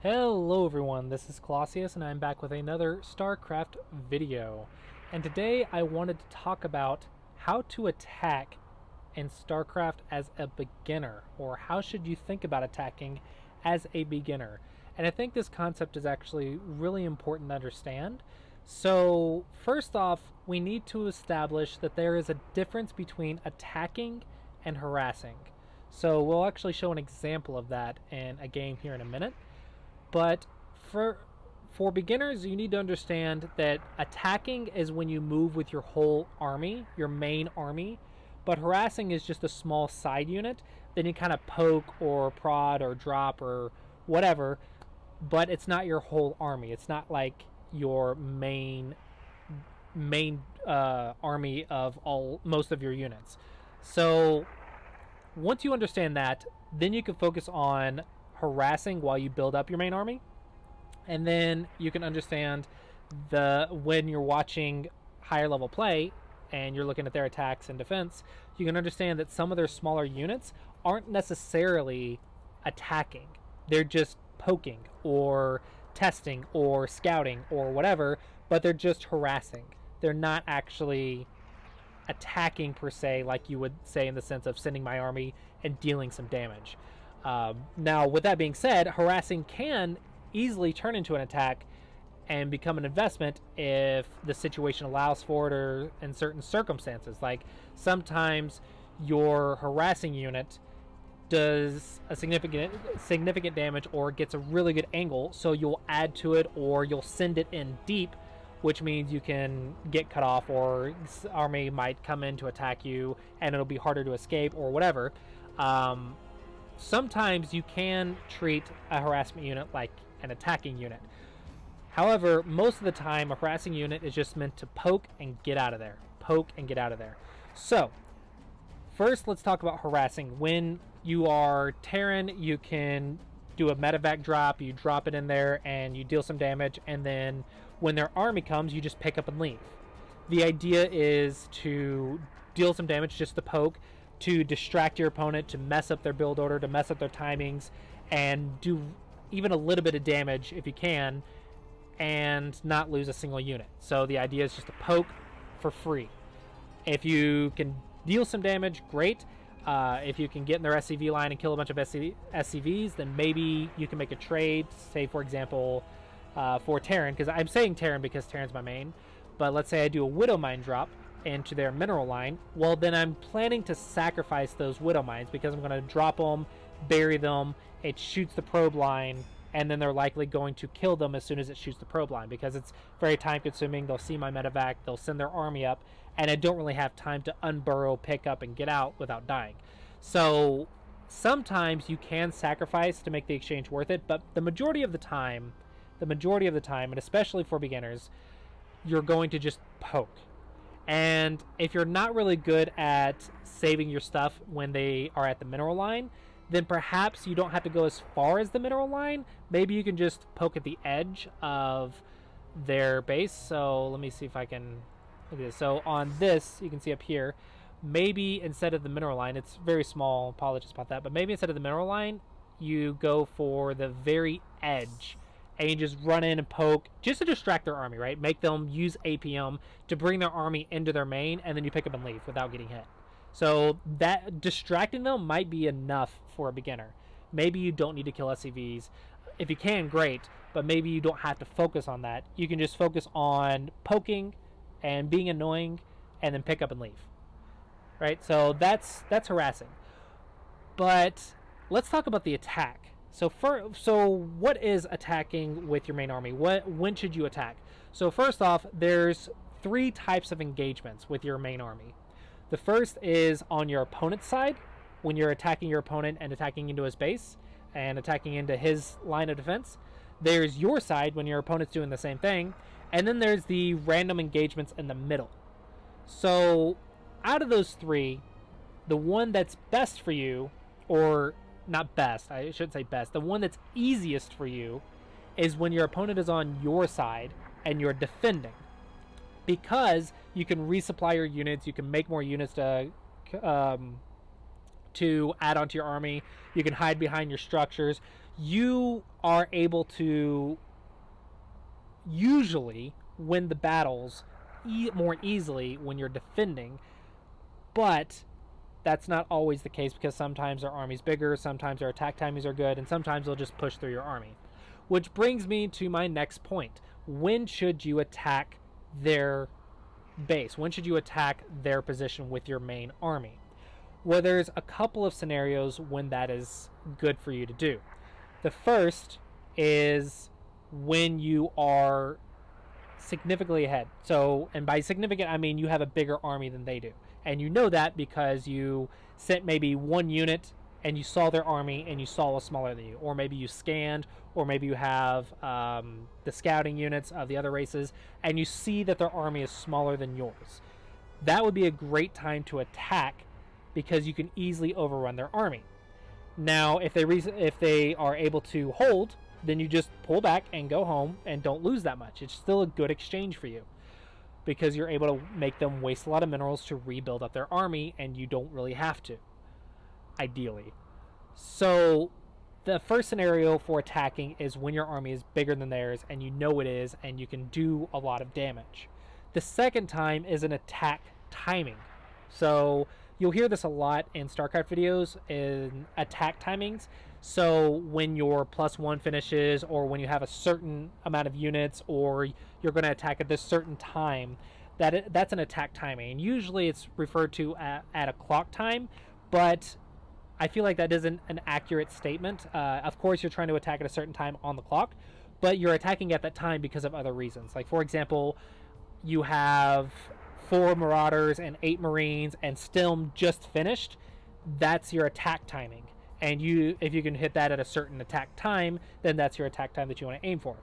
Hello everyone, this is Colossus and I'm back with another Starcraft video. And today I wanted to talk about how to attack in Starcraft as a beginner, or how should you think about attacking as a beginner. And I think this concept is actually really important to understand. So first off, we need to establish that there is a difference between attacking and harassing. So we'll actually show an example of that in a game here in a minute. But for beginners, you need to understand that attacking is when you move with your whole army, your main army, but harassing is just a small side unit. Then you kind of poke or prod or drop or whatever, but it's not your whole army. It's not like your main army of most of your units. So once you understand that, then you can focus on harassing while you build up your main army, and then you can understand when you're watching higher level play and you're looking at their attacks and defense, you can understand that some of their smaller units aren't necessarily attacking. They're just poking or testing or scouting or whatever, but they're just harassing. They're not actually attacking per se, like you would say in the sense of sending my army and dealing some damage. Now, with that being said, harassing can easily turn into an attack and become an investment if the situation allows for it, or in certain circumstances. Like sometimes your harassing unit does a significant damage or gets a really good angle, so you'll add to it or you'll send it in deep, which means you can get cut off, or army might come in to attack you and it'll be harder to escape or whatever. Sometimes you can treat a harassment unit like an attacking unit. However, most of the time, a harassing unit is just meant to poke and get out of there. Poke and get out of there. So, first let's talk about harassing. When you are Terran, you can do a medevac drop, you drop it in there and you deal some damage, and then when their army comes, you just pick up and leave. The idea is to deal some damage, just to poke, to distract your opponent, to mess up their build order, to mess up their timings, and do even a little bit of damage if you can, and not lose a single unit. So the idea is just to poke for free. If you can deal some damage, great. If you can get in their SCV line and kill a bunch of SCVs, then maybe you can make a trade, say for example, for Terran, because I'm saying Terran because Terran's my main, but let's say I do a Widow Mine drop into their mineral line. Well, then I'm planning to sacrifice those Widow Mines because I'm going to drop them, bury them, it shoots the probe line, and then they're likely going to kill them as soon as it shoots the probe line because it's very time consuming. They'll see my medevac, they'll send their army up, and I don't really have time to unburrow, pick up, and get out without dying. So sometimes you can sacrifice to make the exchange worth it, but the majority of the time, and especially for beginners, you're going to just poke. And if you're not really good at saving your stuff when they are at the mineral line, then perhaps you don't have to go as far as the mineral line. Maybe you can just poke at the edge of their base. So let me see if I can look at this. So on this, you can see up here, maybe instead of the mineral line, it's very small, apologies about that, but maybe instead of the mineral line, you go for the very edge and you just run in and poke just to distract their army, right? Make them use APM to bring their army into their main, and then you pick up and leave without getting hit. So that distracting them might be enough for a beginner. Maybe you don't need to kill SCVs. If you can, great, but maybe you don't have to focus on that. You can just focus on poking and being annoying and then pick up and leave. Right? So that's harassing. But let's talk about the attack. So what is attacking with your main army? When should you attack? So first off, there's 3 types of engagements with your main army. The first is on your opponent's side, when you're attacking your opponent and attacking into his base and attacking into his line of defense. There's your side when your opponent's doing the same thing. And then there's the random engagements in the middle. So out of those 3, the one that's best for you, or not best, I shouldn't say best, the one that's easiest for you is when your opponent is on your side and you're defending. Because you can resupply your units, you can make more units to add onto your army, you can hide behind your structures, you are able to usually win the battles more easily when you're defending, but that's not always the case because sometimes their army's bigger, sometimes their attack timings are good, and sometimes they'll just push through your army. Which brings me to my next point. When should you attack their base? When should you attack their position with your main army? Well, there's a couple of scenarios when that is good for you to do. The first is when you are significantly ahead. So, and by significant, I mean you have a bigger army than they do. And you know that because you sent maybe one unit and you saw their army and you saw a smaller than you. Or maybe you scanned, or maybe you have the scouting units of the other races and you see that their army is smaller than yours. That would be a great time to attack because you can easily overrun their army. Now, if they are able to hold, then you just pull back and go home and don't lose that much. It's still a good exchange for you because you're able to make them waste a lot of minerals to rebuild up their army, and you don't really have to, ideally. So the first scenario for attacking is when your army is bigger than theirs and you know it is, and you can do a lot of damage. The second time is an attack timing. So you'll hear this a lot in Starcraft videos in attack timings. So when your +1 finishes, or when you have a certain amount of units, or you're going to attack at this certain time, that's an attack timing. And usually it's referred to at a clock time, but I feel like that isn't an accurate statement. Of course, you're trying to attack at a certain time on the clock, but you're attacking at that time because of other reasons. Like, for example, you have 4 Marauders and 8 Marines, and Stilm just finished. That's your attack timing. And if you can hit that at a certain attack time, then that's your attack time that you want to aim for.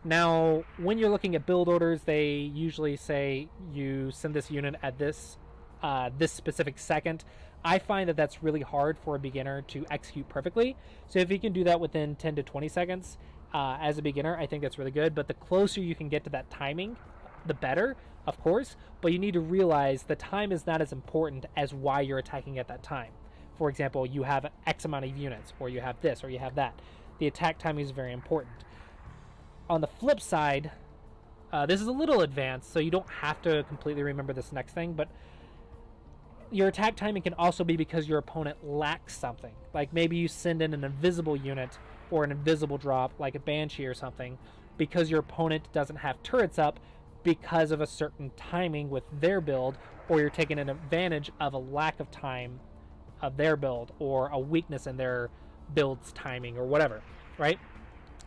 Now, when you're looking at build orders, they usually say you send this unit at this specific second. I find that that's really hard for a beginner to execute perfectly. So if you can do that within 10 to 20 seconds as a beginner, I think that's really good. But the closer you can get to that timing, the better, of course. But you need to realize the time is not as important as why you're attacking at that time. For example, you have X amount of units, or you have this, or you have that. The attack timing is very important. On the flip side, this is a little advanced, so you don't have to completely remember this next thing, but your attack timing can also be because your opponent lacks something. Like maybe you send in an invisible unit or an invisible drop, like a Banshee or something, because your opponent doesn't have turrets up because of a certain timing with their build, or you're taking an advantage of a lack of time of their build, or a weakness in their build's timing, or whatever, right?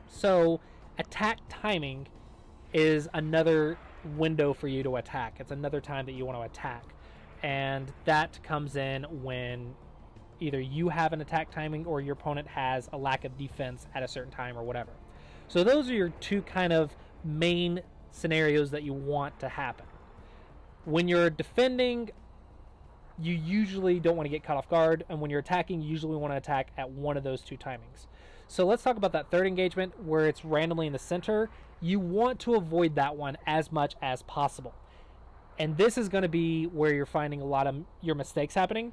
So attack timing is another window for you to attack. It's another time that you want to attack, and that comes in when either you have an attack timing or your opponent has a lack of defense at a certain time, or whatever. So those are your two kind of main scenarios that you want to happen. When you're defending, you usually don't want to get caught off guard, and when you're attacking, you usually want to attack at one of those two timings. So let's talk about that third engagement where it's randomly in the center. You want to avoid that one as much as possible. And this is going to be where you're finding a lot of your mistakes happening,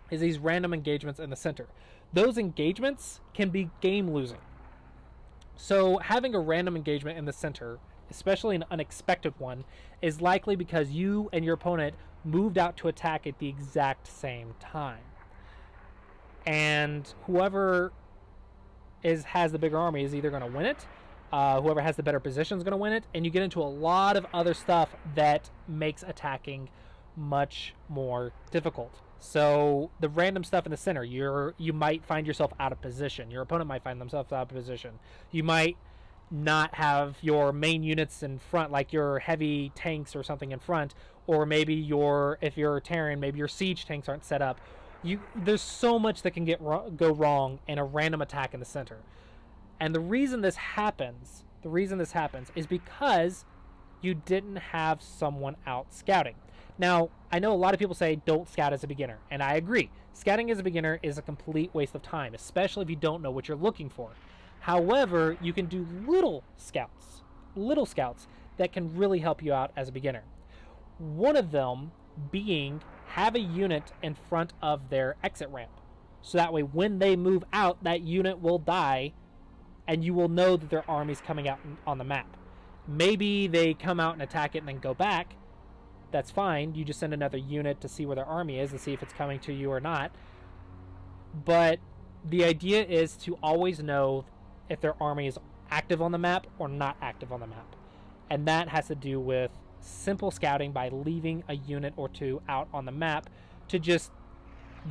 is these random engagements in the center. Those engagements can be game losing. So having a random engagement in the center, especially an unexpected one, is likely because you and your opponent moved out to attack at the exact same time. And whoever has the bigger army is either going to win it, whoever has the better position is going to win it, and you get into a lot of other stuff that makes attacking much more difficult. So the random stuff in the center, you might find yourself out of position. Your opponent might find themselves out of position. You might not have your main units in front, like your heavy tanks or something in front, or maybe if you're a Terran, maybe your siege tanks aren't set up. There's so much that can go wrong in a random attack in the center. And the reason this happens is because you didn't have someone out scouting. Now, I know a lot of people say don't scout as a beginner, and I agree. Scouting as a beginner is a complete waste of time, especially if you don't know what you're looking for. However, you can do little scouts that can really help you out as a beginner. One of them being have a unit in front of their exit ramp. So that way when they move out, that unit will die and you will know that their army's coming out on the map. Maybe they come out and attack it and then go back. That's fine. You just send another unit to see where their army is and see if it's coming to you or not. But the idea is to always know if their army is active on the map or not active on the map. And that has to do with simple scouting by leaving a unit or two out on the map to just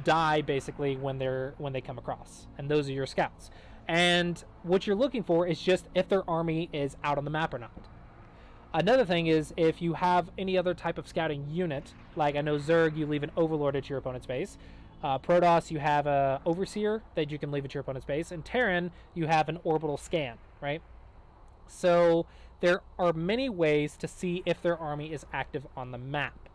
die basically when they come across. And those are your scouts. And what you're looking for is just if their army is out on the map or not. Another thing is if you have any other type of scouting unit, like I know Zerg, you leave an Overlord at your opponent's base. Protoss, you have a Overseer that you can leave at your opponent's base. And Terran, you have an Orbital Scan, right? So there are many ways to see if their army is active on the map.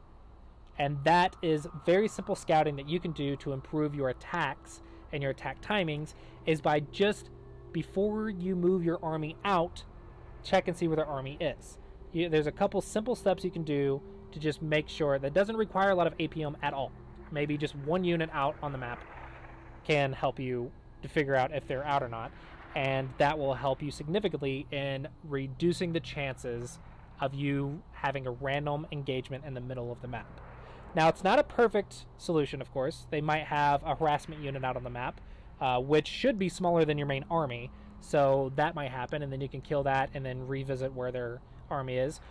And that is very simple scouting that you can do to improve your attacks and your attack timings, is by just, before you move your army out, check and see where their army is. There's a couple simple steps you can do to just make sure that doesn't require a lot of APM at all. Maybe just one unit out on the map can help you to figure out if they're out or not. And that will help you significantly in reducing the chances of you having a random engagement in the middle of the map. Now, it's not a perfect solution, of course. They might have a harassment unit out on the map, which should be smaller than your main army. So that might happen, and then you can kill that and then revisit where their army is.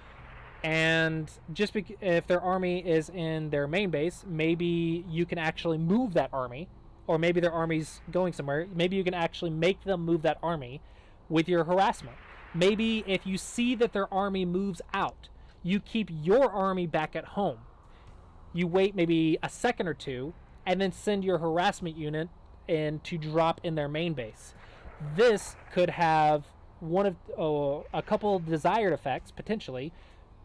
And just if their army is in their main base, maybe you can actually move that army, or maybe their army's going somewhere. Maybe you can actually make them move that army with your harassment. Maybe if you see that their army moves out, you keep your army back at home. You wait maybe a second or two, and then send your harassment unit in to drop in their main base. This could have a couple desired effects, potentially.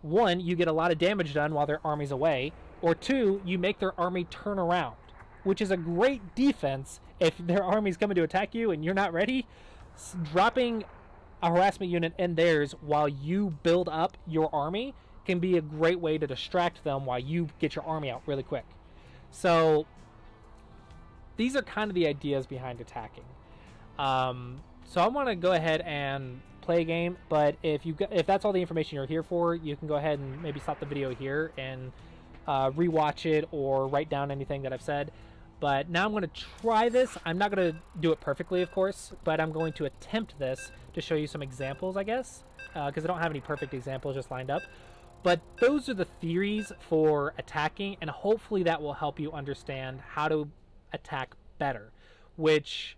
One, you get a lot of damage done while their army's away. Or two, you make their army turn around, which is a great defense if their army's coming to attack you and you're not ready. Dropping a harassment unit in theirs while you build up your army can be a great way to distract them while you get your army out really quick. So these are kind of the ideas behind attacking. So I want to go ahead and play a game, but if that's all the information you're here for, you can go ahead and maybe stop the video here and rewatch it or write down anything that I've said. But now I'm going to try this. I'm not going to do it perfectly, of course, but I'm going to attempt this to show you some examples, I guess, because I don't have any perfect examples just lined up. But those are the theories for attacking, and hopefully that will help you understand how to attack better, which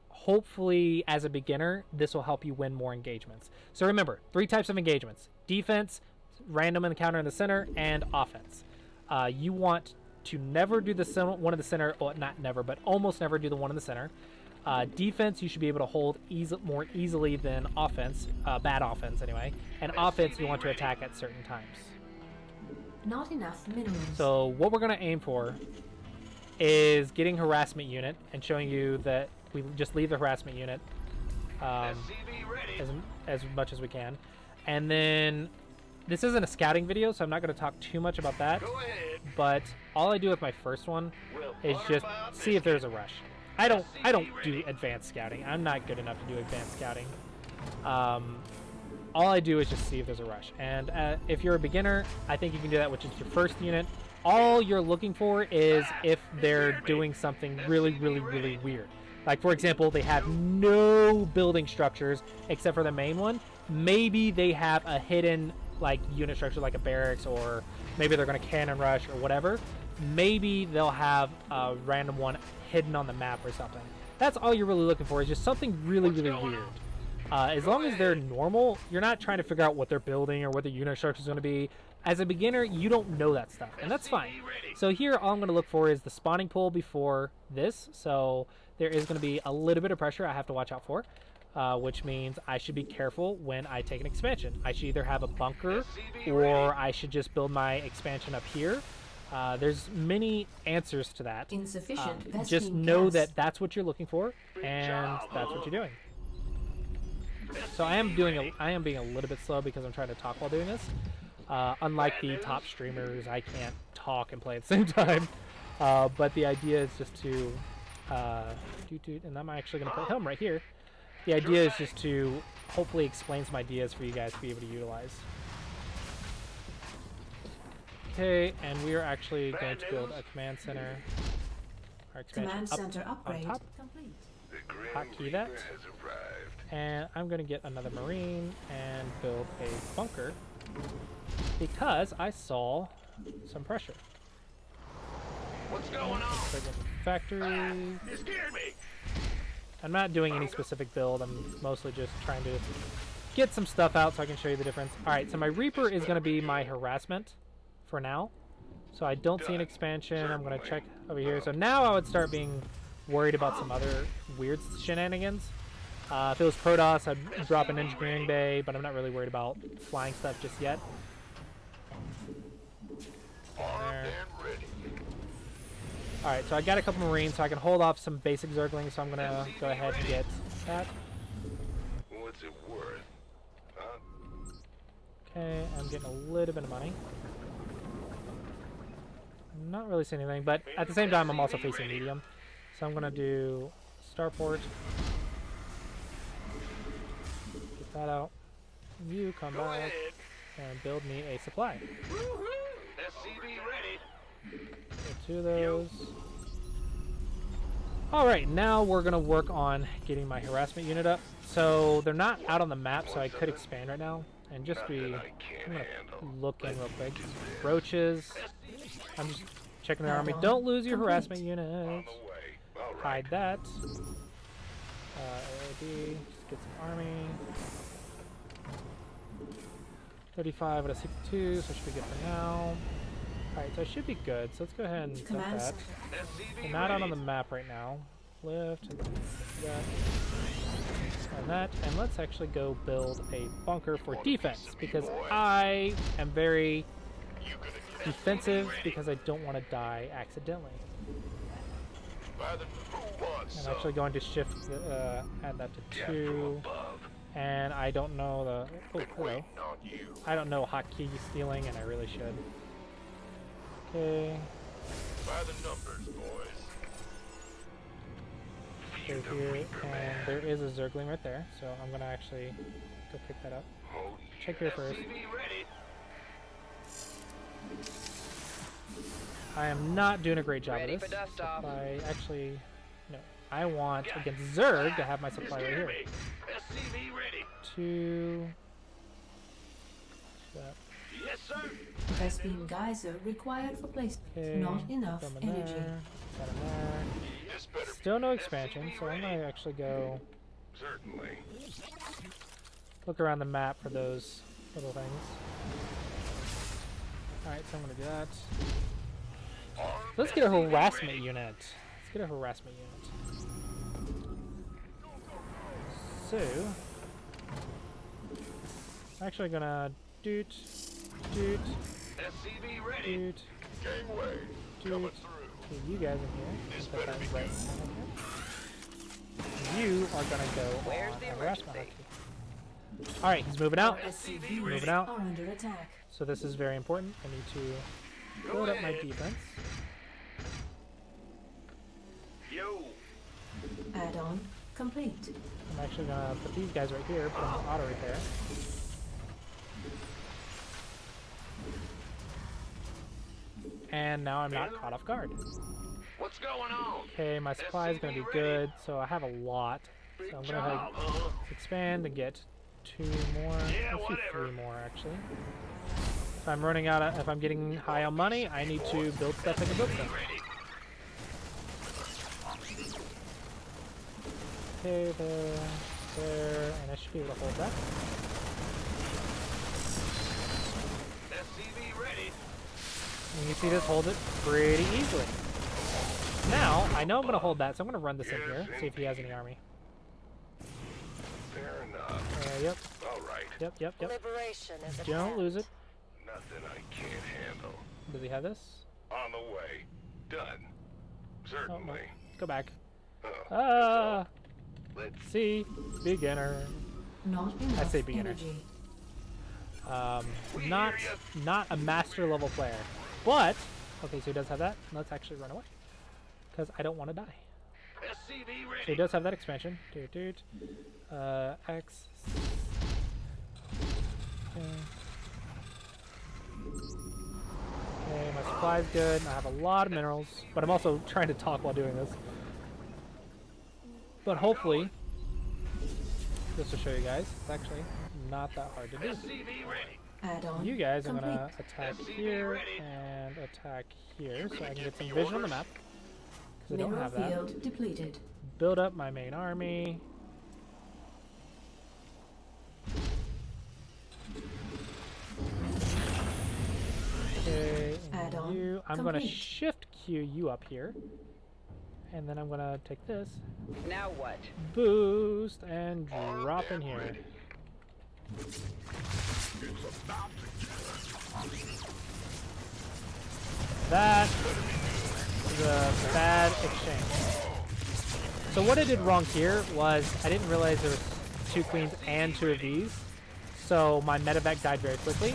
hopefully as a beginner, this will help you win more engagements. So remember, 3 types of engagements: defense, random encounter in the center, and offense. You want to never do the one in the center, well, not never, but almost never do the one in the center. Defense, you should be able to hold more easily than offense, bad offense anyway. And offense, you want to attack at certain times. Not enough minerals. So what we're going to aim for is getting harassment unit and showing you that we just leave the harassment unit as much as we can. And then this isn't a scouting video, so I'm not going to talk too much about that. But all I do with my first one is just see if there's a rush. I don't do advanced scouting. I'm not good enough to do advanced scouting. All I do is just see if there's a rush. And if you're a beginner, I think you can do that with just your first unit. All you're looking for is if they're doing something really, really, really weird. Like, for example, they have no building structures except for the main one. Maybe they have a hidden like unit structure like a barracks, or maybe they're going to cannon rush or whatever. Maybe they'll have a random one hidden on the map or something. That's all you're really looking for, is just something really, really weird. As long as they're normal, you're not trying to figure out what they're building or what the unit structure is going to be. As a beginner, you don't know that stuff, and that's fine. So here, all I'm going to look for is the spawning pool before this. So there is going to be a little bit of pressure I have to watch out for, which means I should be careful when I take an expansion. I should either have a bunker, or I should just build my expansion up here. There's many answers to that. Insufficient. Just know that that's what you're looking for, and that's what you're doing. So I am being a little bit slow because I'm trying to talk while doing this. Unlike the top streamers, I can't talk and play at the same time. But the idea is just to and I'm actually going to put him right here. the idea is just to hopefully explain some ideas for you guys to be able to utilize. Okay, and we are actually going to build a command center. Our expansion Command up center on upgrade top. complete. Hotkey that. And I'm going to get another marine and build a bunker because I saw some pressure. What's going on? Factory. You scared me. I'm not doing any specific build. I'm mostly just trying to get some stuff out so I can show you the difference. Alright, so my Reaper is going to be my harassment for now. So I don't see an expansion. I'm going to check over here. So now I would start being worried about some other weird shenanigans. If it was Protoss, I'd drop an engineering bay, but I'm not really worried about flying stuff just yet. There. Alright, so I got a couple Marines, so I can hold off some basic Zerglings, so I'm going to go ahead and get that. What's it worth? Huh? Okay, I'm getting a little bit of money. I'm not really seeing anything, but at the same time, I'm also facing medium. So I'm going to do Starport. Get that out. You come back and build me a supply. SCV ready. Get two of those. Alright, now we're going to work on getting my harassment unit up. So they're not out on the map, so I could expand right now. And just be... I'm going to look in real quick. Roaches. I'm just checking their army. Don't lose your harassment units. Hide that. AOD. Just get some army. 35 out of 62, so I should be good for now. Alright, so I should be good. So let's go ahead and dump that. We're not out on the map right now. Lift, and that, and that. And let's actually go build a bunker for defense, because I am very defensive because I don't want to die accidentally. I'm actually going to shift, add that to 2. And I don't know the... Oh, hello. I don't know hotkey stealing, and I really should. Okay. By the numbers, boys. Go here, and there is a Zergling right there, so I'm gonna actually go pick that up. Check here first. I am not doing a great job of this. Supply, actually, no. I want against Zerg to have my supply right here. 2. That. Yes, sir. Vespene geyser required for placement. Okay, Not enough throw 'em in energy. there, got 'em there. Still no expansion, so I'm gonna actually go Certainly. look around the map for those little things. Alright, so I'm gonna do that. Let's get a harassment unit. Let's get a harassment unit. So, I'm actually gonna doot, doot, SCV ready. doot, Gangway. doot. Okay, you guys in here. Put that right in here. You are gonna go Where's on the a harassment emergency? hotkey. Alright, he's moving out. SCV Moving out. are under attack. So this is very important. I need to build up my defense. Yo. Add-on complete. I'm actually gonna put these guys right here, put them in auto repair. And now I'm not caught off guard. What's going on? Okay, my supply is gonna be good, so I have a lot. So I'm gonna go ahead and expand and get 2 more. Let's do 3 more actually. If I'm running out of, if I'm getting high on money, I need to build stuff and build stuff. Okay, there, and I should be able to hold that. SCV ready. And you see this hold it pretty easily. Now, I know I'm going to hold that, so I'm going to run this in here, see if he has any army. Fair enough. Yep, All right. yep. Liberation is at Don't hand. lose it. Nothing I can't handle. Does he have this? On the way. Done. Oh, no. Certainly. Go back. Oh, Ah! let's See? Beginner. Not enough say beginner. energy. Not a master level player. But, okay, so he does have that. Let's actually run away. Because I don't want to die. SCV So he ready. does have that expansion. Doot, doot. X. Okay, my supply's good. I have a lot of minerals, but I'm also trying to talk while doing this. But hopefully, just to show you guys, it's actually not that hard to do. Add-on You guys are complete. gonna attack here and attack here, so I can get some vision on the map. Because I don't Mineral have that. field depleted. Build up my main army. Okay, and Add-on you, I'm gonna complete. shift Q you up here. And then I'm gonna take this, Now what? boost, and drop in here. That is a bad exchange. So what I did wrong here was I didn't realize there was 2 queens and 2 of these. So my medevac died very quickly.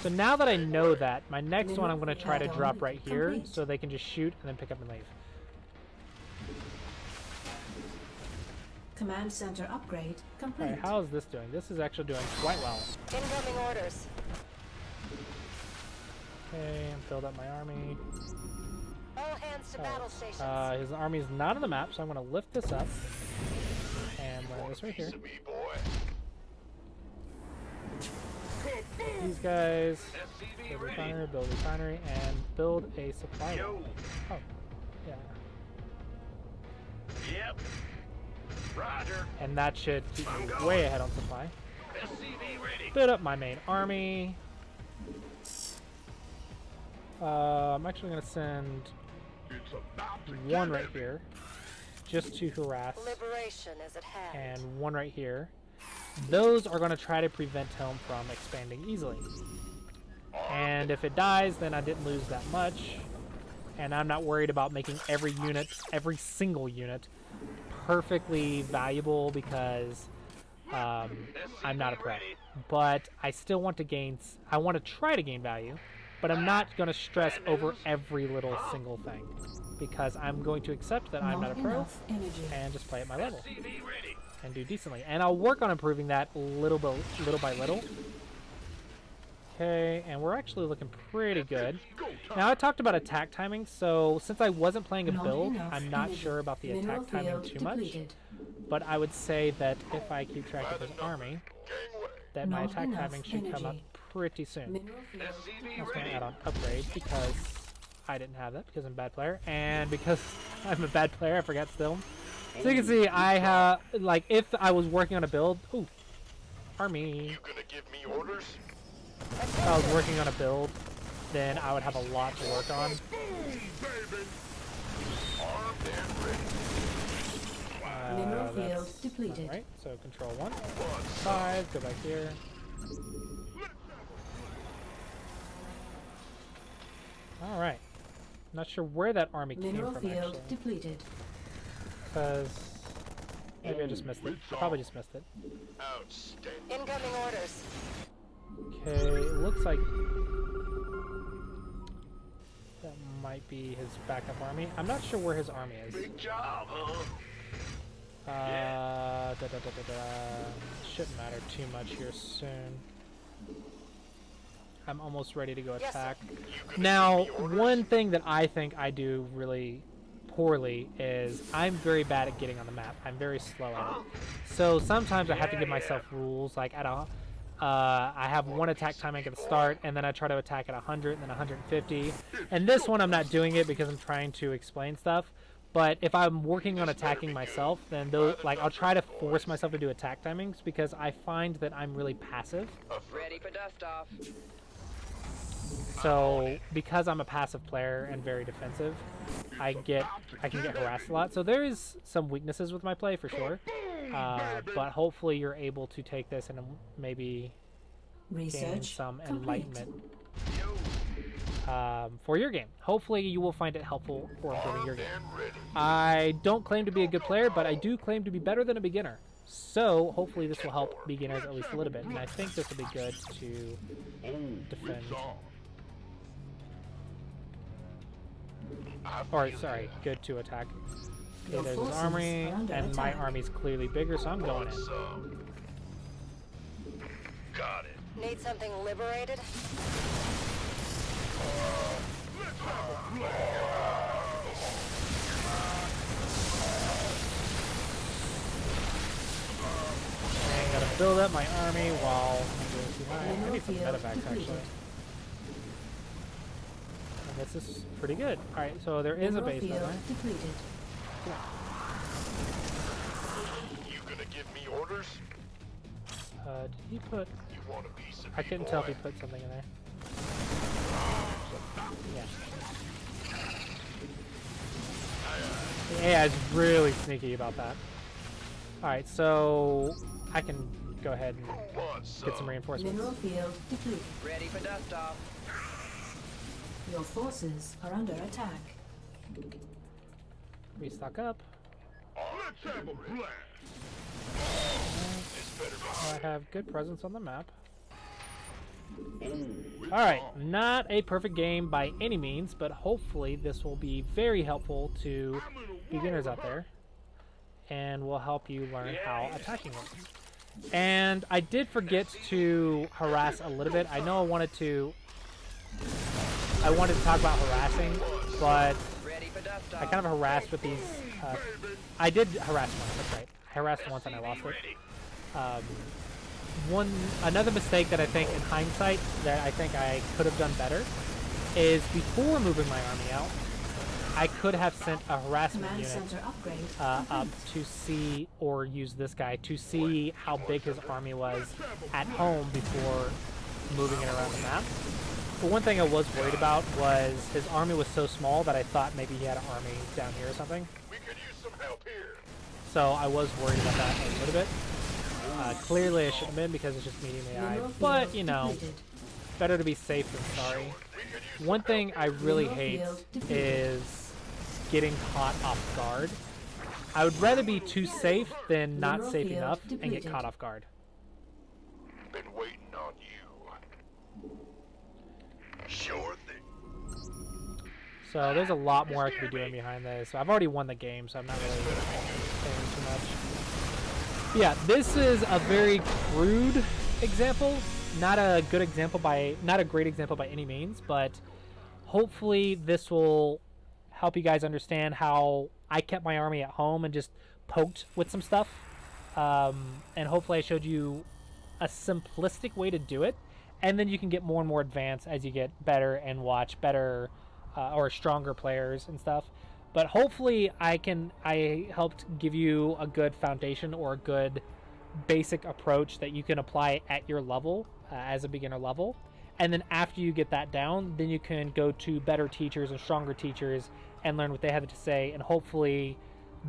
So now that I know that, my next one I'm going to try to drop right here so they can just shoot and then pick up and leave. Command center upgrade complete. Alright, how is this doing? This is actually doing quite well. Incoming orders. Okay, and build up my army. All hands to battle stations. His army is not on the map, so I'm going to lift this up. And land this right here. Piece of me, boy. These guys, SCV build refinery, and build a supply wall. Oh, yeah. Yep. Roger. And that should keep me way ahead on supply. SCV ready. Build up my main army. I'm actually going to send It's about to one get right heavy. here, just to harass, Liberation is at hand. and one right here. Those are going to try to prevent him from expanding easily. And if it dies, then I didn't lose that much. And I'm not worried about making every unit, every single unit, perfectly valuable because I'm not a pro. But I still want to gain, I want to try to gain value, but I'm not going to stress over every little single thing because I'm going to accept that I'm not a pro enough energy. and just play at my level SCV ready. and do decently. And I'll work on improving that little by little. Okay, and we're actually looking pretty good. Now I talked about attack timing, so since I wasn't playing a Not build, enough I'm not energy. sure about the Mineral attack timing field too much. depleted. But I would say that if I keep track of his army, Gangway. that my Not attack enough timing should come up energy. pretty soon. Mineral field SCV I'm going ready. to add on upgrade because I didn't have that because I'm a bad player, and because I'm a bad player, I forgot still. So you can see, I have like if I was working on a build, ooh, army. You gonna give me orders? If I was working on a build, then I would have a lot to work on. Baby. Armed and ready. Mineral field That's depleted. Alright, so control 1, 5, go back here. Alright. Not sure where that army came Mineral from field actually. depleted. Because maybe I just missed it. I probably just missed it. Outstanding. Incoming orders. Okay, it looks like that might be his backup army. I'm not sure where his army is. Big job, huh? Shouldn't matter too much here soon. I'm almost ready to go Yes, sir. attack. You gonna Now, give me orders? one thing that I think I do really poorly is I'm very bad at getting on the map. I'm very slow at it. So sometimes I have to give myself rules, like at a I have one attack timing at the start, and then I try to attack at 100, and then 150. And this one I'm not doing it because I'm trying to explain stuff. But if I'm working on attacking myself, then like I'll try to force myself to do attack timings because I find that I'm really passive. Ready for dust off. So because I'm a passive player and very defensive, I can get harassed a lot. So there is some weaknesses with my play for sure. But hopefully you're able to take this and maybe gain Research some complete. enlightenment for your game. Hopefully you will find it helpful for improving your game. And ready. I don't claim to be a good player, but I do claim to be better than a beginner. So hopefully this will help beginners at least a little bit. And I think this will be good to defend. Or sorry, good to attack. Okay, Your there's his forces army, are under and my attack. army's clearly bigger, so I'm going in. Some. Got it. Need something liberated? Let's have a blast. And gotta build up my army while I'm doing too high. I need some medevacs, actually. And this is pretty good. Alright, so there is a Mineral base field down there. depleted. You gonna give me orders? Did he put... You want a piece of I me, couldn't tell if boy? he put something in there. Yeah. The AI is really sneaky about that. Alright, so I can go ahead and Who wants get some reinforcements. Mineral field depleted. Ready for dust off. Your forces are under attack. Restock up. Let's have a blast. This better be I have good presence on the map. it's Alright, on. not a perfect game by any means, but hopefully this will be very helpful to beginners out there and will help you learn how attacking works. And I did forget to harass a little bit. I know I wanted to talk about harassing, but Ready for dust I off. kind of harassed with these. I did harass once. That's right. I harassed once and I lost it. Another mistake that I think, in hindsight, that I think I could have done better is before moving my army out, I could have sent a harassment Command unit center upgrade up complete. to see, or use this guy to see how big his army was at home before moving it around the map. But one thing I was worried about was his army was so small that I thought maybe he had an army down here or something. We could use some help here. So I was worried about that a little bit. Clearly I shouldn't have been because it's just medium AI, Mineral but field you know, depleted. better to be safe than sorry. We could use One thing I really Mineral hate field depleted. is getting caught off guard. I would rather be too safe than not Mineral safe field enough and get depleted. caught off guard. been waiting on you. Sure thing. So there's a lot more I could be doing behind this. So I've already won the game, so I'm not really saying too much. Yeah, this is a very crude example. Not a good example not a great example by any means, but hopefully this will help you guys understand how I kept my army at home and just poked with some stuff. And hopefully I showed you a simplistic way to do it, and then you can get more and more advanced as you get better and watch better or stronger players and stuff. But hopefully I helped give you a good foundation or a good basic approach that you can apply at your level as a beginner level. And then after you get that down, then you can go to better teachers and stronger teachers and learn what they have to say. And hopefully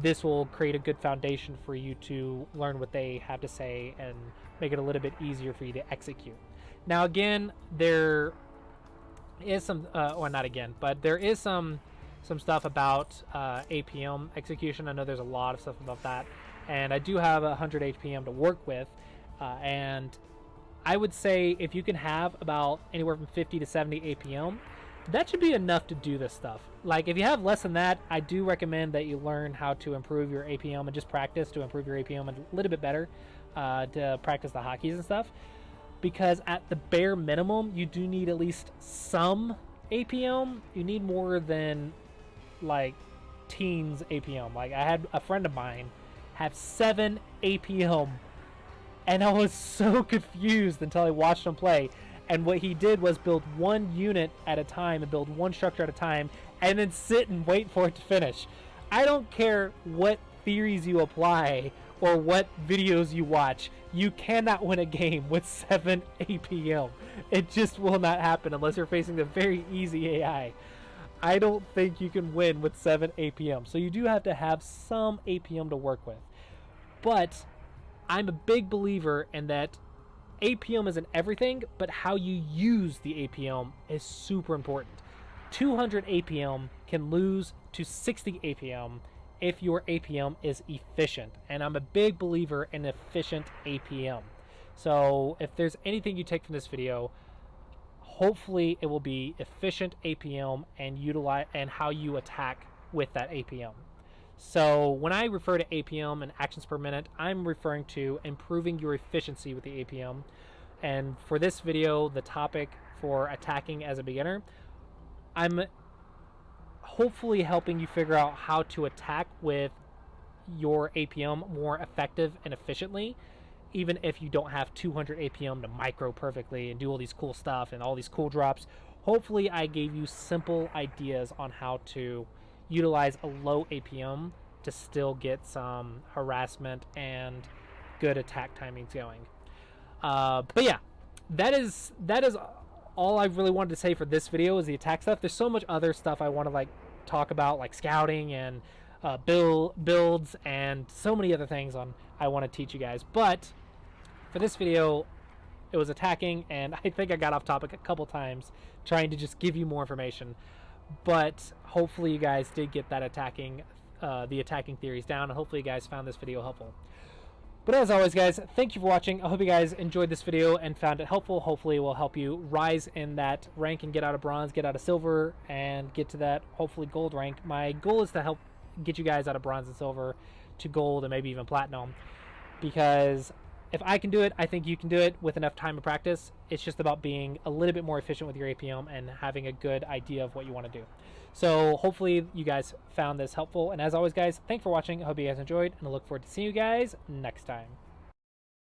this will create a good foundation for you to learn what they have to say and make it a little bit easier for you to execute. Now again, there is some, or not again, but there is some stuff about APM execution. I know there's a lot of stuff about that, and I do have 100 APM to work with, and I would say if you can have about anywhere from 50 to 70 APM, that should be enough to do this stuff. Like if you have less than that, I do recommend that you learn how to improve your APM and just practice to improve your APM a little bit better, to practice the hotkeys and stuff, because at the bare minimum you do need at least some APM. You need more than like teens APM. Like I had a friend of mine have 7 APM, and I was so confused until I watched him play. And what he did was build one unit at a time and build one structure at a time and then sit and wait for it to finish. I don't care what theories you apply or what videos you watch, you cannot win a game with 7 APM. It just will not happen unless you're facing the very easy AI. I don't think you can win with 7 APM. So you do have to have some APM to work with. But I'm a big believer in that APM isn't everything, but how you use the APM is super important. 200 APM can lose to 60 APM if your APM is efficient. And I'm a big believer in efficient APM. So if there's anything you take from this video, hopefully it will be efficient APM and utilize and how you attack with that APM. So when I refer to APM and actions per minute, I'm referring to improving your efficiency with the APM. And for this video, the topic for attacking as a beginner, I'm hopefully helping you figure out how to attack with your APM more effective and efficiently, even if you don't have 200 APM to micro perfectly and do all these cool stuff and all these cool drops. Hopefully I gave you simple ideas on how to utilize a low APM to still get some harassment and good attack timings going. But yeah, that is all I really wanted to say for this video is the attack stuff. There's so much other stuff I want to like talk about, like scouting and builds and so many other things I want to teach you guys. But for this video, it was attacking, and I think I got off topic a couple times trying to just give you more information. But hopefully you guys did get that the attacking theories down, and hopefully you guys found this video helpful. But as always, guys, thank you for watching. I hope you guys enjoyed this video and found it helpful. Hopefully it will help you rise in that rank and get out of bronze, get out of silver, and get to that, hopefully, gold rank. My goal is to help get you guys out of bronze and silver to gold and maybe even platinum. Because if I can do it, I think you can do it with enough time and practice. It's just about being a little bit more efficient with your APM and having a good idea of what you want to do. So hopefully you guys found this helpful. And as always, guys, thanks for watching. I hope you guys enjoyed, and I look forward to seeing you guys next time.